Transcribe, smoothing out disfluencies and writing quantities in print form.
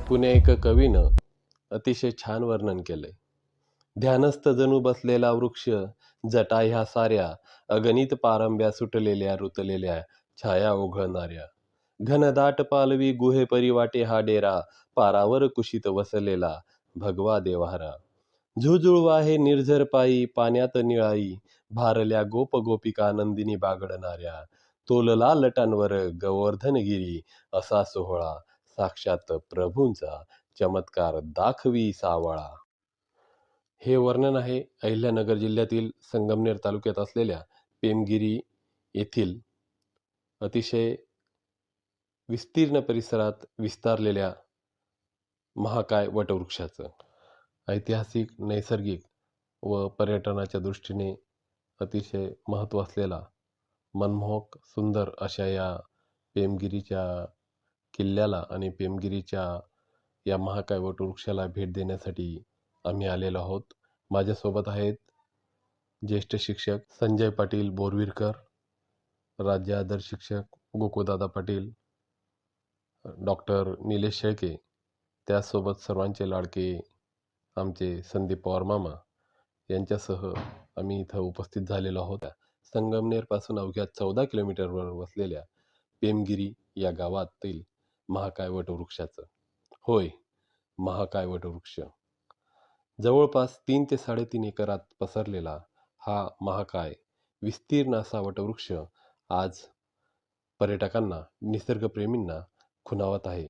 कुण्या एका कवीनं अतिशय छान वर्णन केलंय. ध्यानस्थ जणू बसलेला वृक्ष, जटा ह्या साऱ्या, अगणित पारंब्या सुटलेल्या रुतलेल्या, छाया ओघळणाऱ्या. घनदाट पालवी गुहे परिवाटे हा डेरा, पारावर कुशीत वसलेला भगवा देव्हारा. झुळझुळ वाहे निर्झर पायी पाण्यात निळाई, भारल्या गोप गोपिका नंदिनी बागडणाऱ्या. तोलला लटांवर गोवर्धनगिरी, असा सोहळा साक्षात प्रभूंचा, चमत्कार दाखवी सावळा. हे वर्णन आहे अहिल्यानगर जिल्ह्यातील संगमनेर तालुक्यात असलेल्या पेमगिरी येथील अतिशय विस्तीर्ण परिसरात विस्तारलेल्या महाकाय वटवृक्षाचं. ऐतिहासिक, नैसर्गिक व पर्यटनाच्या दृष्टीने अतिशय महत्त्व असलेला मनमोहक सुंदर अशा या पेमगिरीच्या किल्ल्याला आणि पेमगिरीच्या या महाकाय वटवृक्षाला भेट देण्यासाठी आम्ही आलेलो आहोत. माझ्यासोबत आहेत ज्येष्ठ शिक्षक संजय पाटील बोरविरकर, राज्य आदर शिक्षक गोकुळदादा पाटील, डॉक्टर निलेश शेळके, त्याचसोबत सर्वांचे लाडके आमचे संदीप पवार मामा यांच्यासह आम्ही इथं उपस्थित झालेलो आहोत. संगमनेरपासून अवघ्या 14 किलोमीटरवर वसलेल्या पेमगिरी या गावातील महाकाय वटवृक्षाचं. होय, महाकाय वटवृक्ष. जवळपास 3 ते 3.5 एकरात पसरलेला हा महाकाय विस्तीर्ण असा वटवृक्ष आज पर्यटकांना, निसर्गप्रेमींना खुणावत आहे.